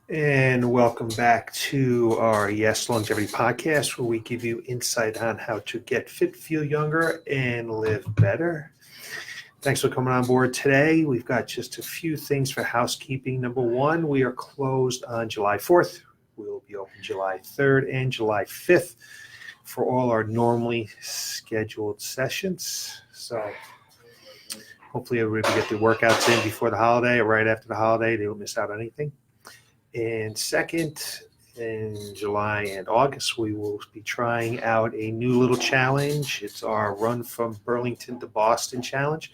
And welcome back to our Y.E.S Longevity podcast, where we give you insight on how to get fit, feel younger, and live better. Thanks for coming on board today. We've got just a few things for housekeeping. Number one, we are closed on July 4th. We will be open July 3rd and July 5th for all our normally scheduled sessions. So hopefully everybody will get their workouts in before the holiday or right after the holiday. They won't miss out on anything. And second, in July and August, we will be trying out a new little challenge. It's our Run from Burlington to Boston challenge,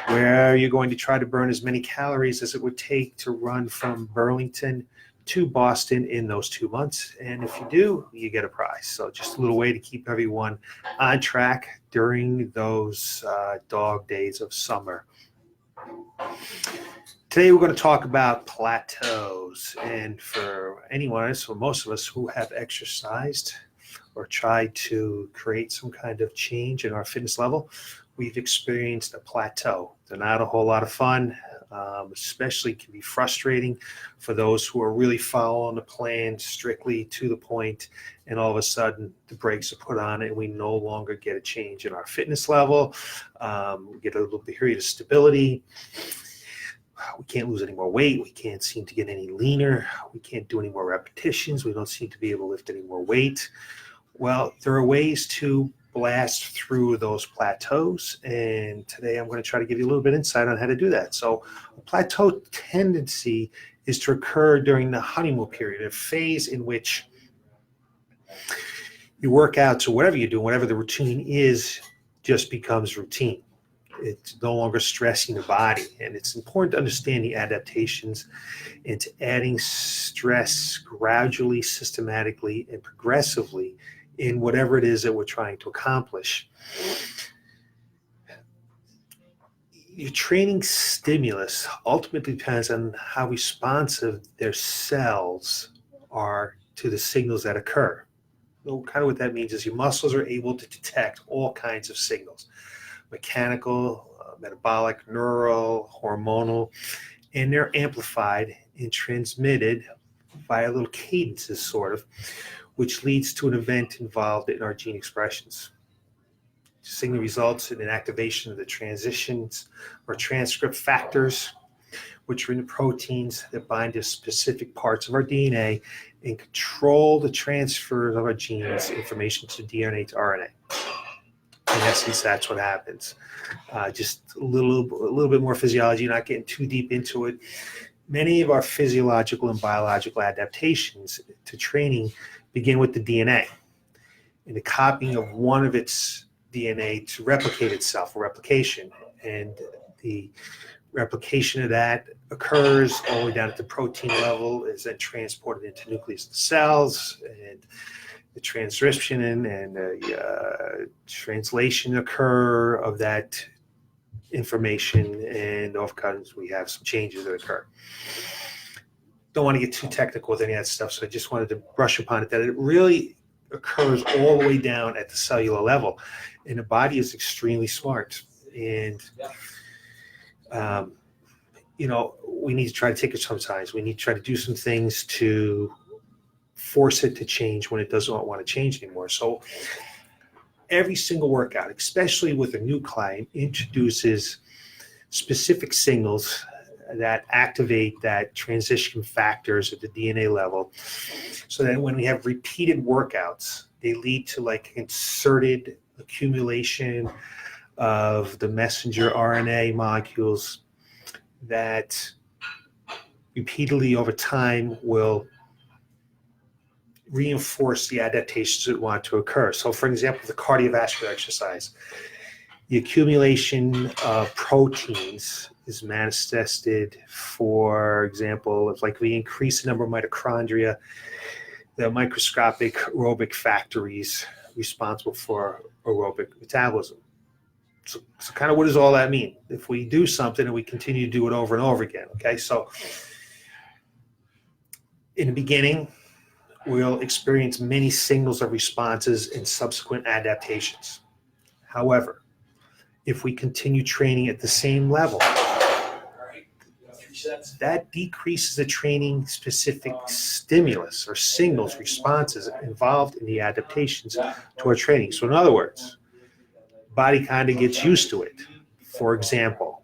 where you're going to try to burn as many calories as it would take to run from Burlington to Boston in those 2 months. And if you do, you get a prize. So just a little way to keep everyone on track during those dog days of summer. Today we're going to talk about plateaus, and for anyone, so most of us who have exercised or tried to create some kind of change in our fitness level, we've experienced a plateau. They're not a whole lot of fun, especially can be frustrating for those who are really following the plan strictly to the point, and all of a sudden the brakes are put on and we no longer get a change in our fitness level. We get a little period of stability. We can't lose any more weight. We can't seem to get any leaner. We can't do any more repetitions. We don't seem to be able to lift any more weight. Well, there are ways to blast through those plateaus, and today I'm going to try to give you a little bit of insight on how to do that. So a plateau tendency is to occur during the honeymoon period, a phase in which your workouts or whatever you do, whatever the routine is, just becomes routine. It's no longer stressing the body, and it's important to understand the adaptations into adding stress gradually, systematically, and progressively in whatever it is that we're trying to accomplish. Your training stimulus ultimately depends on how responsive their cells are to the signals that occur. So kind of what that means is your muscles are able to detect all kinds of signals. Mechanical, metabolic, neural, hormonal, and they're amplified and transmitted via little cadences, sort of, which leads to an event involved in our gene expressions. Signal results in an activation of the transitions or transcript factors, which are in the proteins that bind to specific parts of our DNA and control the transfer of our genes information to DNA to RNA. In essence, that's what happens. Just a little bit more physiology, not getting too deep into it. Many of our physiological and biological adaptations to training begin with the DNA and the copying of one of its DNA to replicate itself, or replication. And the replication of that occurs all the way down at the protein level, is then transported into nucleus of the cells, and the transcription and translation occur of that information, and oftentimes we have some changes that occur. Don't want to get too technical with any of that stuff, so I just wanted to brush upon it, that it really occurs all the way down at the cellular level, and the body is extremely smart. And we need to try to take it sometimes. We need to try to do some things to force it to change when it doesn't want to change anymore. So every single workout, especially with a new client, introduces specific signals that activate that transition factors at the DNA level, so that when we have repeated workouts, they lead to like concerted accumulation of the messenger RNA molecules that repeatedly over time will reinforce the adaptations that want to occur. So for example, the cardiovascular exercise, the accumulation of proteins is manifested, for example, if like we increase the number of mitochondria, the microscopic aerobic factories responsible for aerobic metabolism. So kind of what does all that mean? If we do something and we continue to do it over and over again, okay? So in the beginning, we'll experience many signals of responses and subsequent adaptations. However, if we continue training at the same level, that decreases the training specific stimulus or signals responses involved in the adaptations to our training. So in other words, body kind of gets used to it. For example,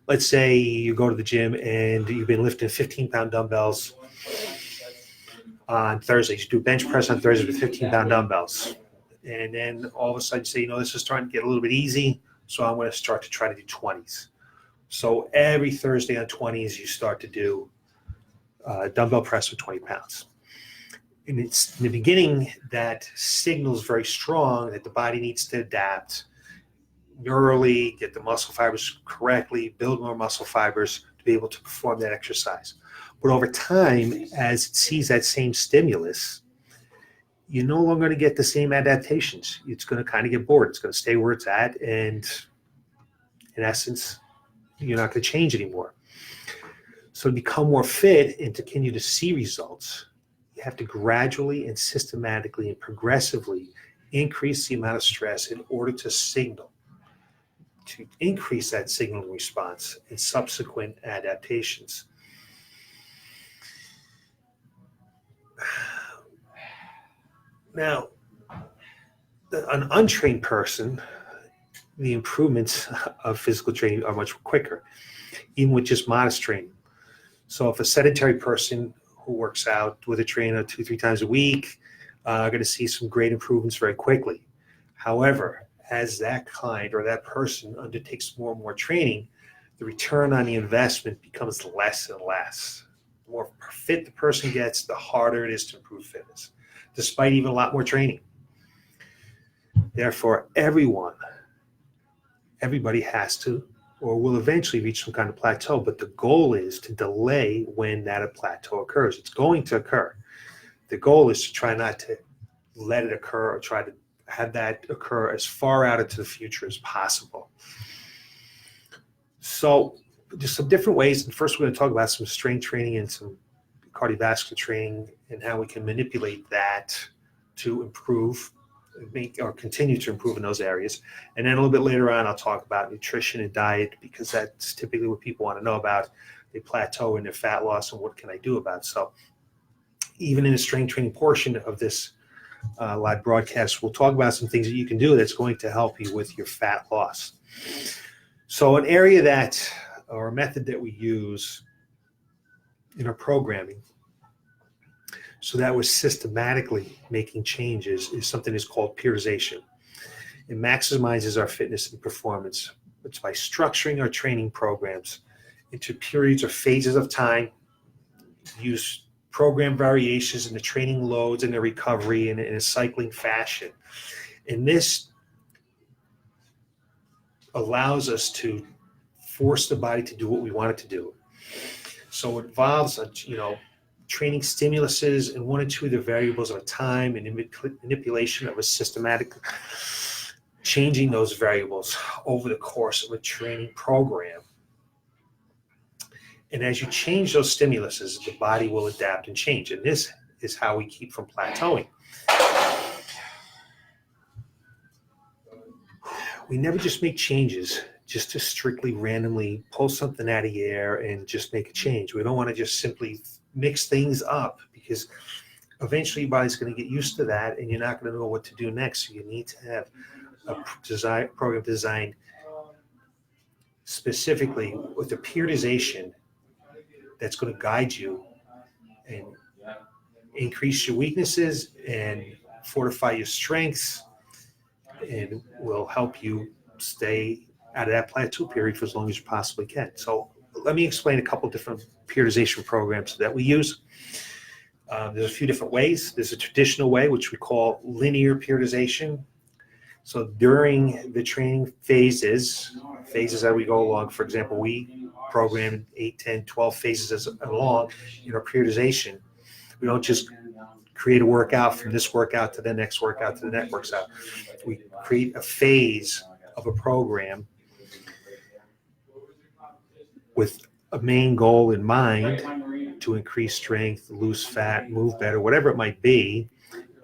let's say you go to the gym and you've been lifting 15-pound dumbbells on Thursdays. You do bench press on Thursdays with 15-pound dumbbells. And then all of a sudden you say, this is starting to get a little bit easy, so I'm going to start to try to do 20s. So every Thursday on 20s, you start to do dumbbell press with 20 pounds. And it's in the beginning that signals very strong that the body needs to adapt neurally, get the muscle fibers correctly, build more muscle fibers to be able to perform that exercise. But over time, as it sees that same stimulus, you're no longer going to get the same adaptations. It's going to kind of get bored. It's going to stay where it's at. And in essence, you're not going to change anymore. So to become more fit and to continue to see results, you have to gradually and systematically and progressively increase the amount of stress in order to increase that signaling response in subsequent adaptations. Now, an untrained person, the improvements of physical training are much quicker, even with just modest training. So if a sedentary person who works out with a trainer 2-3 times a week are going to see some great improvements very quickly. However, as that client or that person undertakes more and more training, the return on the investment becomes less and less. The more fit the person gets, the harder it is to improve fitness, despite even a lot more training. Therefore, everybody has to or will eventually reach some kind of plateau, but the goal is to delay when that plateau occurs. It's going to occur. The goal is to try not to let it occur or try to have that occur as far out into the future as possible. So there's some different ways. And first, we're going to talk about some strength training and some cardiovascular training and how we can manipulate that to improve or continue to improve in those areas. And then a little bit later on, I'll talk about nutrition and diet, because that's typically what people want to know about. They plateau in their fat loss, and what can I do about it? So even in the strength training portion of this live broadcast, we'll talk about some things that you can do that's going to help you with your fat loss. So an area or a method that we use in our programming, so that we're systematically making changes, is something that's called periodization. It maximizes our fitness and performance. It's by structuring our training programs into periods or phases of time, use program variations in the training loads and the recovery in a cycling fashion. And this allows us to force the body to do what we want it to do. So it involves, training stimuluses and one or two of the variables of time and manipulation of a systematic changing those variables over the course of a training program. And as you change those stimuluses, the body will adapt and change. And this is how we keep from plateauing. We never just make changes just to strictly randomly pull something out of the air and just make a change. We don't want to just simply mix things up, because eventually your body's going to get used to that and you're not going to know what to do next. So you need to have a program designed specifically with a periodization that's going to guide you and increase your weaknesses and fortify your strengths, and will help you stay out of that plateau period for as long as you possibly can. So let me explain a couple different periodization programs that we use. There's a few different ways. There's a traditional way, which we call linear periodization. So during the training phases as we go along, for example, we program 8, 10, 12 phases along in our periodization. We don't just create a workout from this workout to the next workout to the next workout. We create a phase of a program with a main goal in mind to increase strength, lose fat, move better, whatever it might be,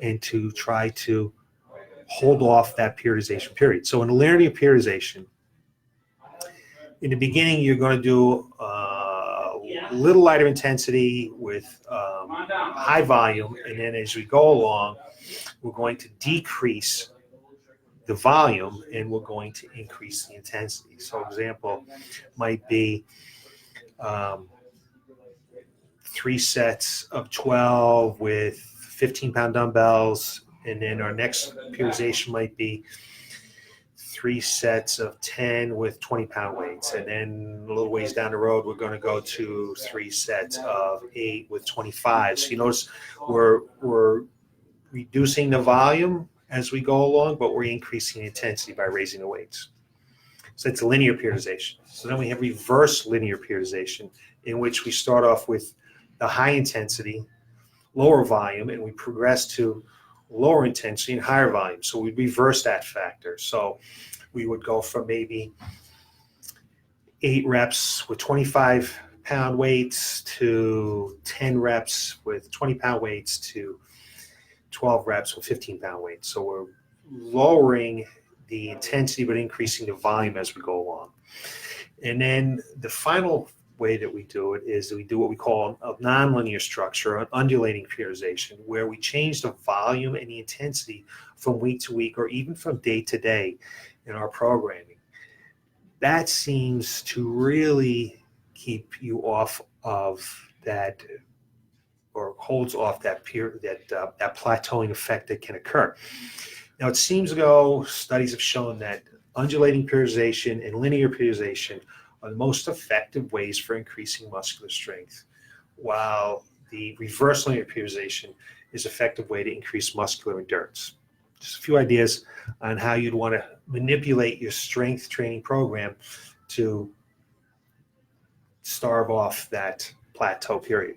and to try to hold off that periodization period. So in a linear periodization, In the beginning, you're going to do a little lighter intensity with high volume, and then as we go along, we're going to decrease the volume and we're going to increase the intensity. So, example might be 3 sets of 12 with 15-pound dumbbells, and then our next periodization might be 3 sets of 10 with 20-pound weights, and then a little ways down the road we're going to go to 3 sets of 8 with 25. So you notice we're reducing the volume as we go along, but we're increasing the intensity by raising the weights. So that's linear periodization. So then we have reverse linear periodization, in which we start off with the high intensity, lower volume, and we progress to lower intensity and higher volume. So we reverse that factor. So we would go from maybe 8 reps with 25-pound weights to 10 reps with 20-pound weights to 12 reps with 15-pound weights. So we're lowering the intensity but increasing the volume as we go along. And then the final way that we do it is that we do what we call a nonlinear structure, an undulating periodization, where we change the volume and the intensity from week to week or even from day to day in our programming. That seems to really keep you off of that, or holds off that period, that plateauing effect that can occur. Now, it seems ago studies have shown that undulating periodization and linear periodization are the most effective ways for increasing muscular strength, while the reverse linear periodization is an effective way to increase muscular endurance. Just a few ideas on how you'd want to manipulate your strength training program to starve off that plateau period.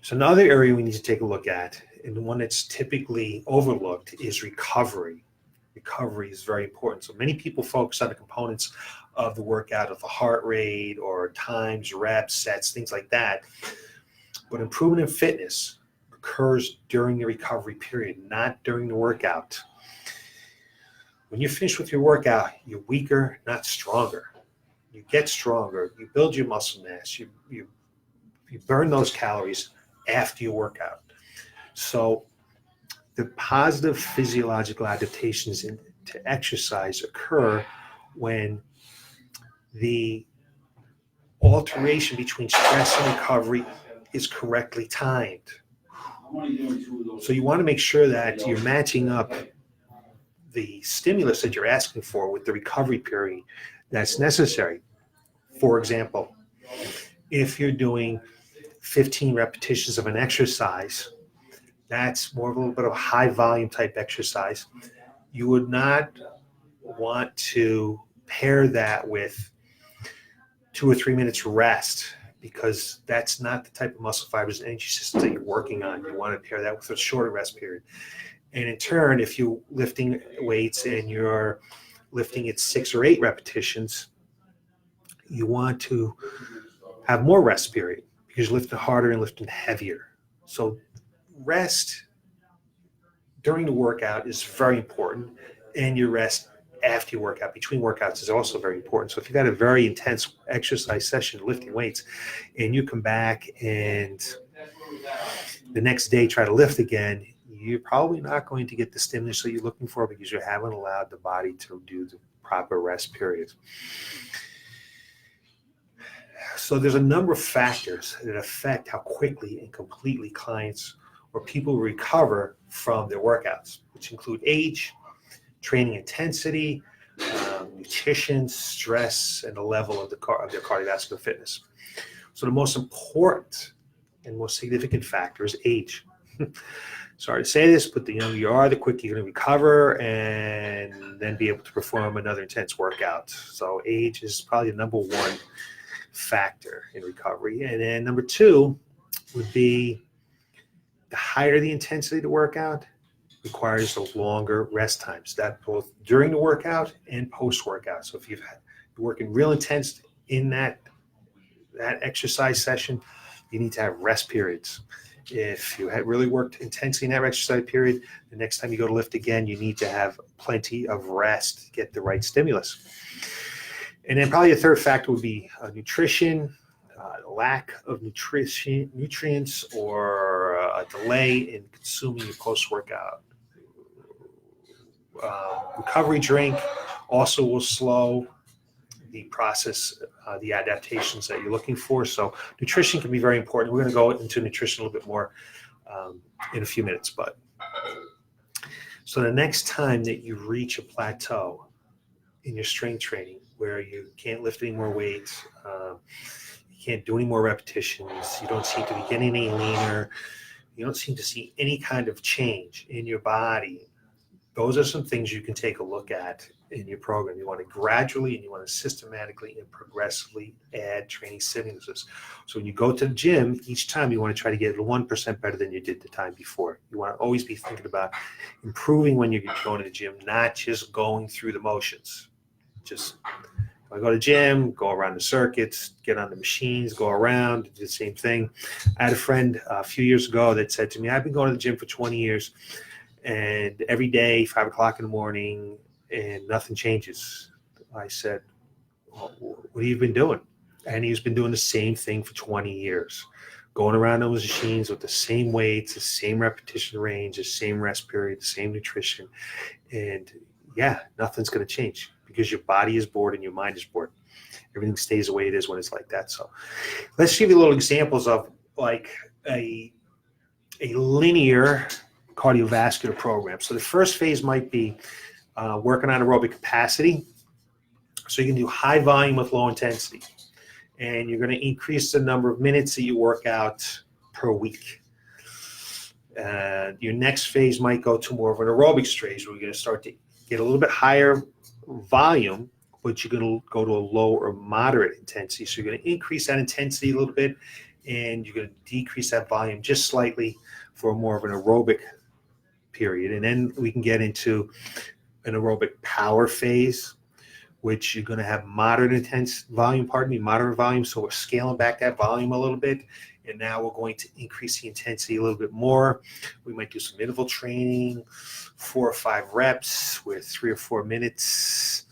So another area we need to take a look at, and the one that's typically overlooked, is recovery. Recovery is very important. So many people focus on the components of the workout, of the heart rate or times, reps, sets, things like that. But improvement in fitness occurs during the recovery period, not during the workout. When you're finished with your workout, you're weaker, not stronger. You get stronger, you build your muscle mass, you burn those calories after your workout. So the positive physiological adaptations to exercise occur when the alteration between stress and recovery is correctly timed. So you want to make sure that you're matching up the stimulus that you're asking for with the recovery period that's necessary. For example, if you're doing 15 repetitions of an exercise, that's more of a little bit of a high volume type exercise. You would not want to pair that with 2 or 3 minutes rest, because that's not the type of muscle fibers and energy systems that you're working on. You want to pair that with a shorter rest period. And in turn, if you're lifting weights and you're lifting at 6 or 8 repetitions, you want to have more rest period because you're lifting harder and lifting heavier. So rest during the workout is very important, and your rest after your workout, between workouts, is also very important. So if you've got a very intense exercise session lifting weights and you come back and the next day try to lift again, you're probably not going to get the stimulus that you're looking for because you haven't allowed the body to do the proper rest periods. So there's a number of factors that affect how quickly and completely clients or people recover from their workouts, which include age, training intensity, nutrition, stress, and the level of their cardiovascular fitness. So the most important and most significant factor is age. Sorry to say this, but the younger you are, the quicker you're going to recover and then be able to perform another intense workout. So age is probably the number one factor in recovery. And then number two would be the higher the intensity of the workout requires the longer rest times, that both during the workout and post-workout. So if you're working real intense in that exercise session, you need to have rest periods. If you had really worked intensely in that exercise period, the next time you go to lift again, you need to have plenty of rest to get the right stimulus. And then probably a third factor would be nutrition, lack of nutrients, or a delay in consuming your post-workout recovery drink also will slow the process, the adaptations that you're looking for. So nutrition can be very important. We're going to go into nutrition a little bit more in a few minutes. But so the next time that you reach a plateau in your strength training where you can't lift any more weights, you can't do any more repetitions, you don't seem to be getting any leaner, you don't seem to see any kind of change in your body, those are some things you can take a look at in your program. You want to gradually and you want to systematically and progressively add training stimuluses. So when you go to the gym, each time you want to try to get 1% better than you did the time before. You want to always be thinking about improving when you're going to the gym, not just going through the motions. Just I go to the gym, go around the circuits, get on the machines, go around, do the same thing. I had a friend a few years ago that said to me, I've been going to the gym for 20 years. And every day, 5 o'clock in the morning, and nothing changes. I said, well, what have you been doing? And he's been doing the same thing for 20 years, going around those machines with the same weights, the same repetition range, the same rest period, the same nutrition. And yeah, nothing's going to change because your body is bored and your mind is bored. Everything stays the way it is when it's like that. So let's give you little examples of like a linear cardiovascular program. So the first phase might be working on aerobic capacity. So you can do high volume with low intensity. And you're going to increase the number of minutes that you work out per week. Your next phase might go to more of an aerobic stage where you're going to start to get a little bit higher volume, but you're going to go to a low or moderate intensity. So you're going to increase that intensity a little bit, and you're going to decrease that volume just slightly for more of an aerobic period. And then we can get into an aerobic power phase, which you're going to have moderate volume. So we're scaling back that volume a little bit. And now we're going to increase the intensity a little bit more. We might do some interval training, 4 or 5 reps with 3 or 4 minutes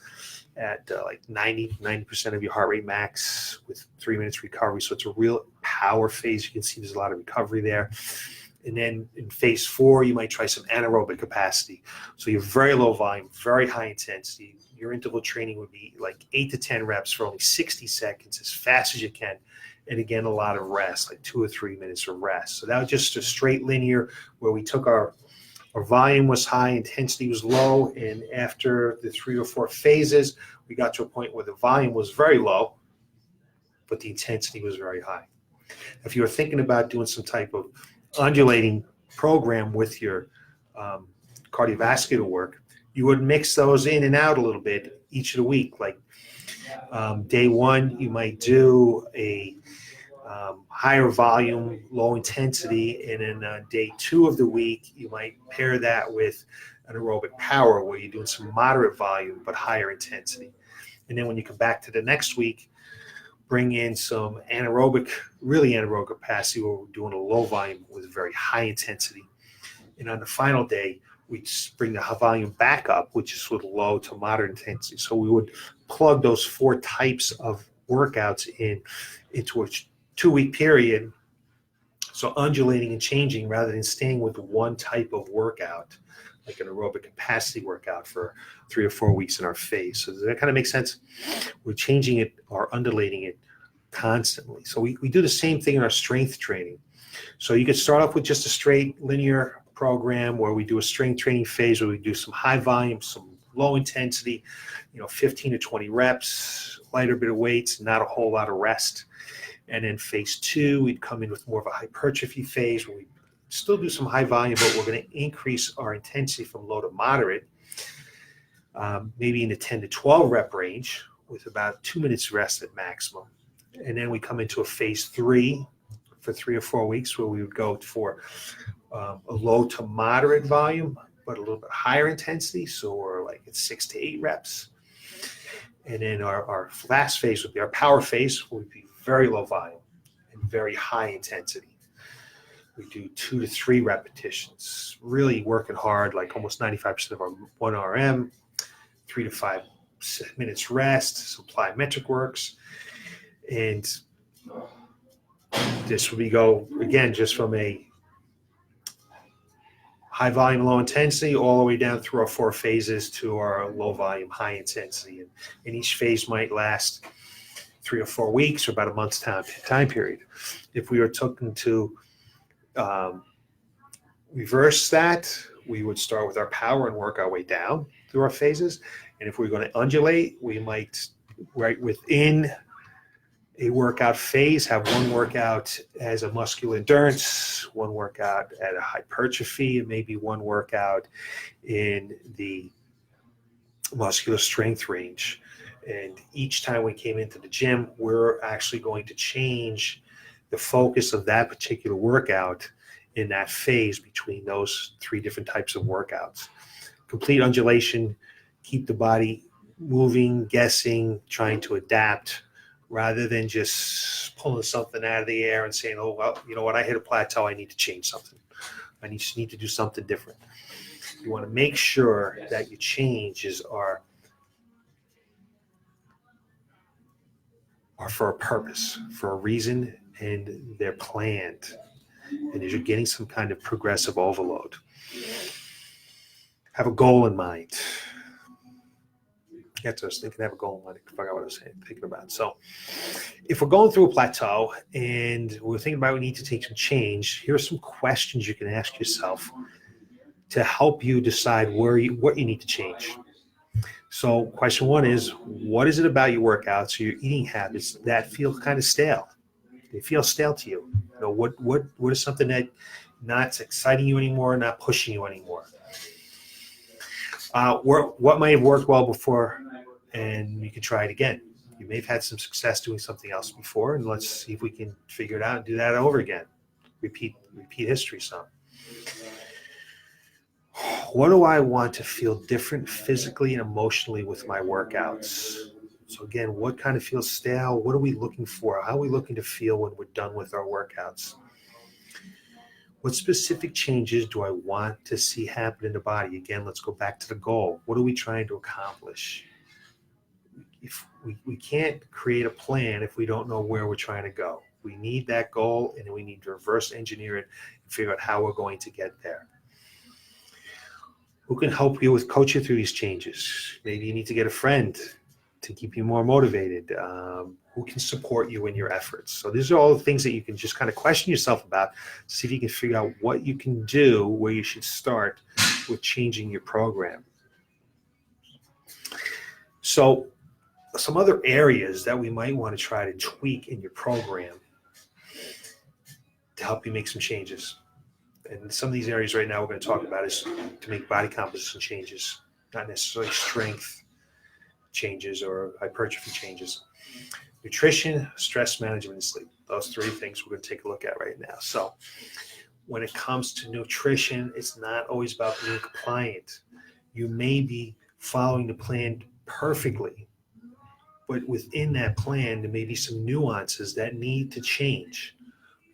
at like 90% of your heart rate max with 3 minutes recovery. So it's a real power phase. You can see there's a lot of recovery there. And then in phase 4, you might try some anaerobic capacity. So you're very low volume, very high intensity. Your interval training would be like 8 to 10 reps for only 60 seconds, as fast as you can. And again, a lot of rest, like 2 or 3 minutes of rest. So that was just a straight linear where we took our volume was high, intensity was low. And after the 3 or 4 phases, we got to a point where the volume was very low, but the intensity was very high. If you were thinking about doing some type of undulating program with your cardiovascular work, you would mix those in and out a little bit each of the week. Like day 1, you might do a higher volume, low intensity, and then day 2 of the week, you might pair that with an aerobic power where you're doing some moderate volume but higher intensity. And then when you come back to the next week, bring in some really anaerobic capacity where we're doing a low volume with very high intensity. And on the final day, we bring the volume back up, which is with low to moderate intensity. So we would plug those 4 types of workouts into a 2-week period. So undulating and changing rather than staying with one type of workout, like an aerobic capacity workout for 3 or 4 weeks in our phase. So does that kind of make sense? We're changing it or undulating it constantly. So we do the same thing in our strength training. So you could start off with just a straight linear program where we do a strength training phase where we do some high volume, some low intensity, 15 to 20 reps, lighter bit of weights, not a whole lot of rest. And then phase 2, we'd come in with more of a hypertrophy phase where we still do some high volume, but we're going to increase our intensity from low to moderate, maybe in the 10 to 12 rep range with about 2 minutes rest at maximum. And then we come into a phase 3 for 3 or 4 weeks where we would go for a low to moderate volume, but a little bit higher intensity. So we're like at 6 to 8 reps. And then our last phase would be our power phase, where we'd be very low volume and very high intensity. We do 2 to 3 repetitions, really working hard, like almost 95% of our 1 RM, 3 to 5 minutes rest, some plyometric works, and this we go again just from a high volume, low intensity, all the way down through our 4 phases to our low volume, high intensity. And each phase might last 3 or 4 weeks or about a month's time period. If we were looking to reverse that, we would start with our power and work our way down through our phases. And if we're going to undulate, we might, right within a workout phase, have one workout as a muscular endurance, one workout at a hypertrophy, and maybe one workout in the muscular strength range. And each time we came into the gym, we're actually going to change the focus of that particular workout in that phase between those 3 different types of workouts. Complete undulation, keep the body moving, guessing, trying to adapt, rather than just pulling something out of the air and saying, oh, well, you know what, I hit a plateau, I need to change something. I just need to do something different. You want to make sure that your changes are for a purpose, for a reason, and they're planned. And you're getting some kind of progressive overload. Have a goal in mind. That's what I was thinking, have a goal in mind. I forgot what I was thinking about. So if we're going through a plateau and we're thinking about we need to take some change, here are some questions you can ask yourself to help you decide what you need to change. So question 1 is, what is it about your workouts or your eating habits that feel kind of stale? They feel stale to you. You know, what is something that not exciting you anymore, not pushing you anymore? What might have worked well before, and you can try it again. You may have had some success doing something else before, and let's see if we can figure it out and do that over again. Repeat history some. What do I want to feel different physically and emotionally with my workouts? So again, what kind of feels stale? What are we looking for? How are we looking to feel when we're done with our workouts? What specific changes do I want to see happen in the body? Again, let's go back to the goal. What are we trying to accomplish? If we can't create a plan if we don't know where we're trying to go. We need that goal, and then we need to reverse engineer it and figure out how we're going to get there. Who can help you coach you through these changes? Maybe you need to get a friend to keep you more motivated. Who can support you in your efforts? So these are all the things that you can just kind of question yourself about, see if you can figure out what you can do, where you should start with changing your program. So some other areas that we might want to try to tweak in your program to help you make some changes. And some of these areas right now we're going to talk about is to make body composition changes, not necessarily strength changes or hypertrophy changes. Nutrition, stress management, and sleep. Those 3 things we're going to take a look at right now. So when it comes to nutrition, it's not always about being compliant. You may be following the plan perfectly, but within that plan, there may be some nuances that need to change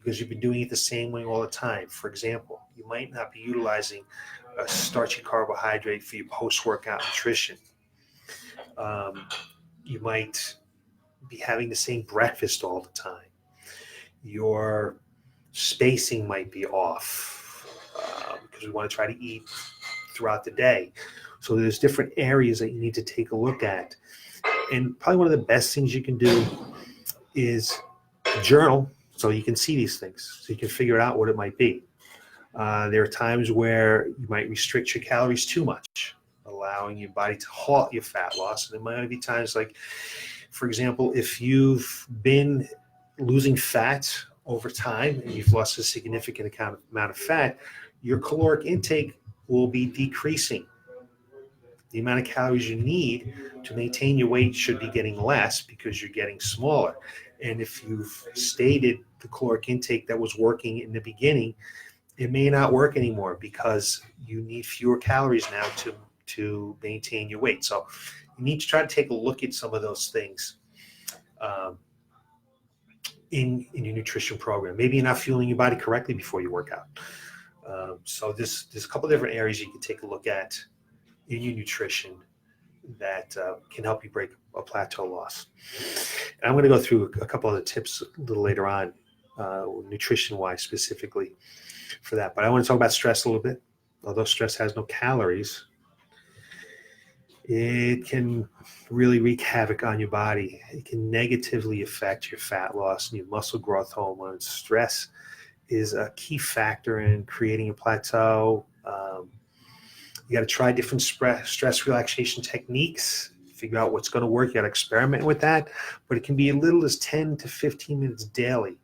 because you've been doing it the same way all the time. For example, you might not be utilizing a starchy carbohydrate for your post-workout nutrition. You might be having the same breakfast all the time. Your spacing might be off because we want to try to eat throughout the day. So there's different areas that you need to take a look at. And probably one of the best things you can do is journal so you can see these things, so you can figure out what it might be. There are times where you might restrict your calories too much, allowing your body to halt your fat loss. And there might be times like, for example, if you've been losing fat over time and you've lost a significant amount of fat, your caloric intake will be decreasing. The amount of calories you need to maintain your weight should be getting less because you're getting smaller. And if you've stated the caloric intake that was working in the beginning, it may not work anymore because you need fewer calories now to maintain your weight. So you need to try to take a look at some of those things in your nutrition program. Maybe you're not fueling your body correctly before you work out. So there's a couple different areas you can take a look at in your nutrition that can help you break a plateau loss. And I'm going to go through a couple other tips a little later on, nutrition-wise specifically for that. But I want to talk about stress a little bit. Although stress has no calories, it can really wreak havoc on your body. It can negatively affect your fat loss and your muscle growth hormones. Stress is a key factor in creating a plateau. You got to try different stress relaxation techniques, figure out what's going to work. You got to experiment with that, but it can be as little as 10 to 15 minutes daily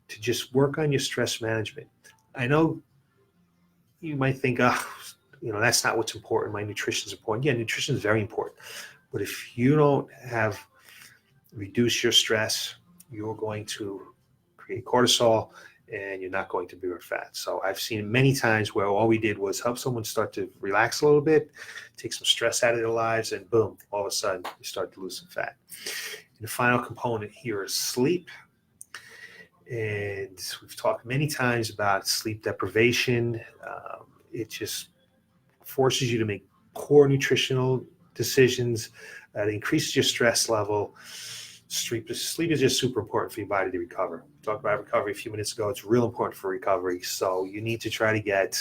to just work on your stress management. I know you might think, oh, that's not what's important. My nutrition is important. Yeah, nutrition is very important. But if you don't have reduce your stress, you're going to create cortisol and you're not going to burn fat. So I've seen many times where all we did was help someone start to relax a little bit, take some stress out of their lives, and boom, all of a sudden you start to lose some fat. And the final component here is sleep. And we've talked many times about sleep deprivation. It just forces you to make poor nutritional decisions. It increases your stress level. Sleep is just super important for your body to recover. We talked about recovery a few minutes ago. It's real important for recovery. So you need to try to get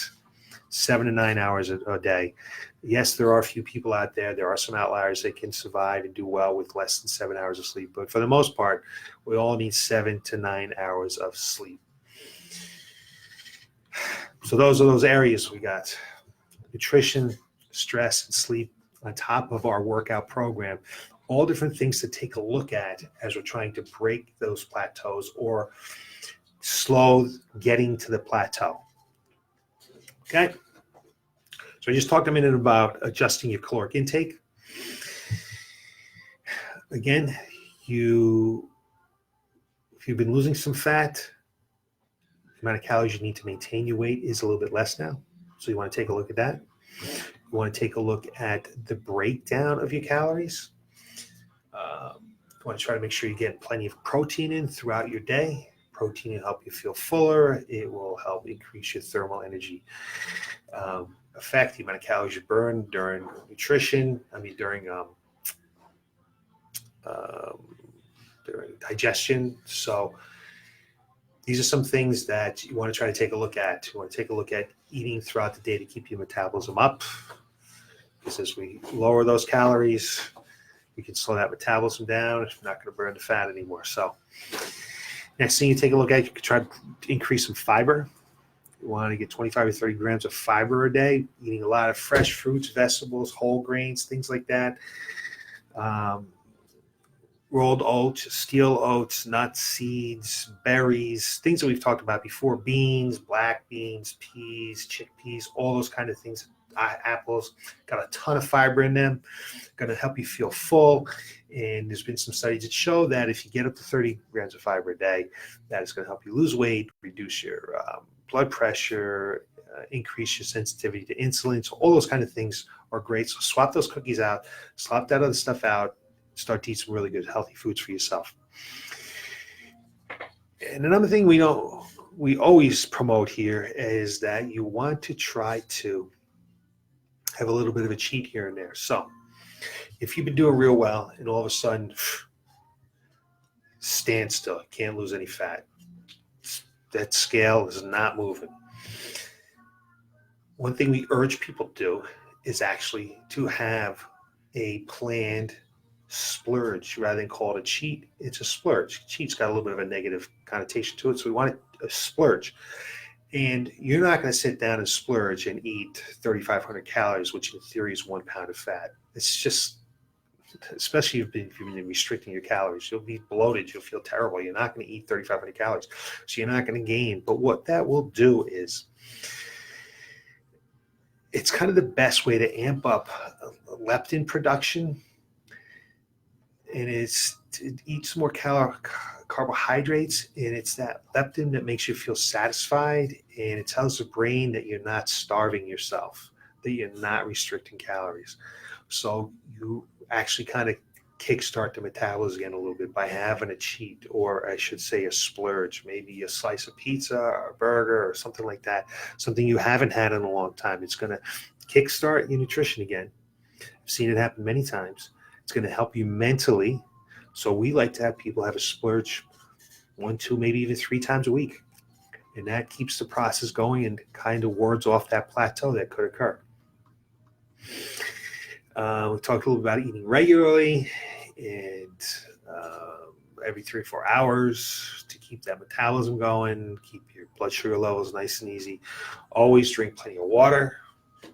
7 to 9 hours a day. Yes, there are a few people out there. There are some outliers that can survive and do well with less than 7 hours of sleep. But for the most part, we all need 7 to 9 hours of sleep. So those are those areas we got. Nutrition, stress, and sleep on top of our workout program. All different things to take a look at as we're trying to break those plateaus or slow getting to the plateau. Okay? So I just talked a minute about adjusting your caloric intake. Again, if you've been losing some fat, the amount of calories you need to maintain your weight is a little bit less now. So you want to take a look at that. You want to take a look at the breakdown of your calories. You want to try to make sure you get plenty of protein in throughout your day. Protein will help you feel fuller. It will help increase your thermal energy effect, the amount of calories you burn during during digestion. So these are some things that you want to try to take a look at. You want to take a look at eating throughout the day to keep your metabolism up. Because as we lower those calories, we can slow that metabolism down. You're not going to burn the fat anymore. So next thing you take a look at, you can try to increase some fiber. You want to get 25 or 30 grams of fiber a day, eating a lot of fresh fruits, vegetables, whole grains, things like that. Rolled oats, steel oats, nuts, seeds, berries, things that we've talked about before, beans, black beans, peas, chickpeas, all those kind of things. Apples got a ton of fiber in them, going to help you feel full. And there's been some studies that show that if you get up to 30 grams of fiber a day, that is going to help you lose weight, reduce your blood pressure, increase your sensitivity to insulin. So all those kind of things are great. So swap those cookies out, swap that other stuff out, start to eat some really good healthy foods for yourself. And another thing we always promote here is that you want to try to have a little bit of a cheat here and there. So if you've been doing real well and all of a sudden stand still, can't lose any fat, that scale is not moving. One thing we urge people to do is actually to have a planned splurge rather than call it a cheat. It's a splurge. Cheat's got a little bit of a negative connotation to it, so we want a splurge. And you're not going to sit down and splurge and eat 3,500 calories, which in theory is 1 pound of fat. It's just, especially if you've been restricting your calories, you'll be bloated. You'll feel terrible. You're not going to eat 3,500 calories, so you're not going to gain. But what that will do is it's kind of the best way to amp up leptin production, and it's to eat some more carbohydrates, and it's that leptin that makes you feel satisfied, and it tells the brain that you're not starving yourself, that you're not restricting calories. So you actually kind of kickstart the metabolism again a little bit by having a cheat, or I should say a splurge, maybe a slice of pizza or a burger or something like that, something you haven't had in a long time. It's going to kickstart your nutrition again. I've seen it happen many times. It's going to help you mentally. So we like to have people have a splurge 1, 2, maybe even 3 times a week. And that keeps the process going and kind of wards off that plateau that could occur. We talked a little about eating regularly and every 3 or 4 hours to keep that metabolism going, keep your blood sugar levels nice and easy. Always drink plenty of water.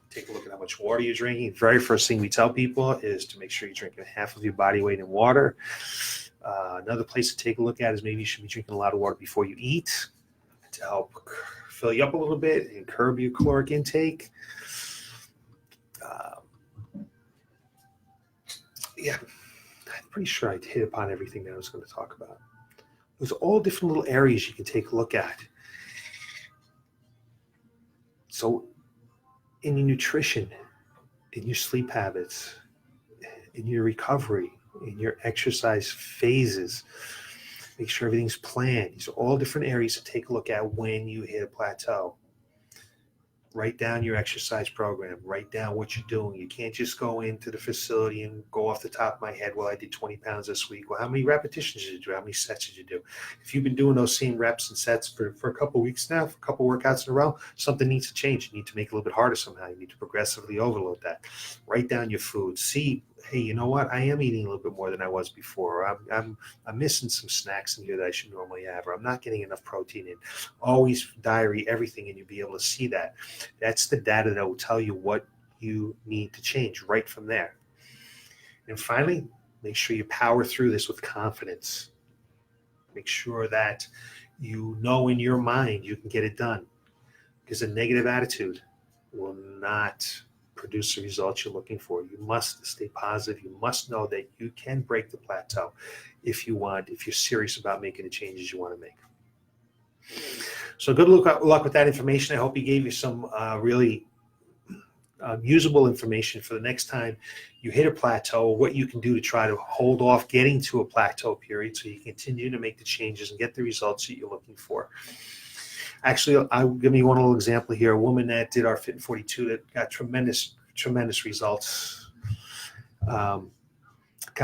Take a look at how much water you're drinking. The very first thing we tell people is to make sure you're drinking half of your body weight in water. Another place to take a look at is maybe you should be drinking a lot of water before you eat to help fill you up a little bit and curb your caloric intake. Yeah, I'm pretty sure I hit upon everything that I was going to talk about. There's all different little areas you can take a look at. So in your nutrition, in your sleep habits, in your recovery, in your exercise phases, make sure everything's planned. These are all different areas to take a look at when you hit a plateau. Write down your exercise program. Write down what you're doing. You can't just go into the facility and go off the top of my head, well, I did 20 pounds this week. Well, how many repetitions did you do? How many sets did you do? If you've been doing those same reps and sets for a couple of weeks now, for a couple of workouts in a row, something needs to change. You need to make it a little bit harder somehow. You need to progressively overload that. Write down your food. See, hey, you know what? I am eating a little bit more than I was before. I'm missing some snacks in here that I should normally have, or I'm not getting enough protein in. Always diary everything, and you'll be able to see that. That's the data that will tell you what you need to change right from there. And finally, make sure you power through this with confidence. Make sure that you know in your mind you can get it done, because a negative attitude will not produce the results you're looking for. You must stay positive. You must know that you can break the plateau if you're serious about making the changes you want to make. So good luck with that information. I hope he gave you some really usable information for the next time you hit a plateau, what you can do to try to hold off getting to a plateau period so you continue to make the changes and get the results that you're looking for. Actually, I'll give me one little example here. A woman that did our Fit in 42 that got tremendous results, kind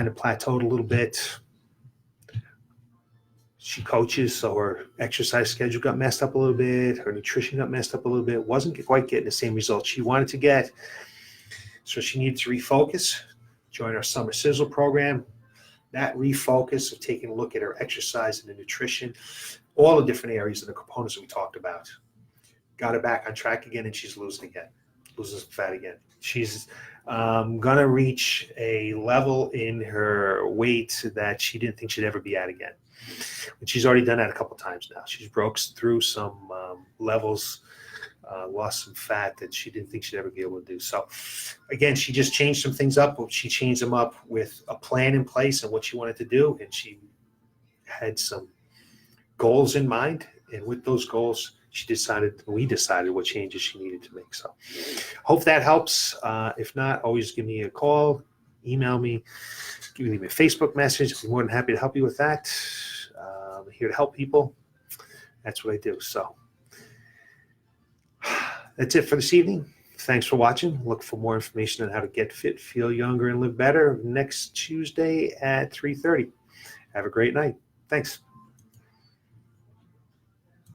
of plateaued a little bit. She coaches, so her exercise schedule got messed up a little bit. Her nutrition got messed up a little bit. Wasn't quite getting the same results she wanted to get. So she needed to refocus, join our Summer Sizzle program. That refocus of taking a look at her exercise and the nutrition, all the different areas and the components that we talked about, got her back on track again, and she's losing some fat again. She's going to reach a level in her weight that she didn't think she'd ever be at again. But she's already done that a couple of times now. She's broke through some levels, lost some fat that she didn't think she'd ever be able to do. So again, she just changed some things up. She changed them up with a plan in place and what she wanted to do. And she had some goals in mind. And with those goals, we decided what changes she needed to make. So hope that helps. If not, always give me a call, email me, give me a Facebook message. I'd be more than happy to help you with that. I'm here to help people. That's what I do. So that's it for this evening. Thanks for watching. Look for more information on how to get fit, feel younger, and live better next Tuesday at 3:30. Have a great night. Thanks.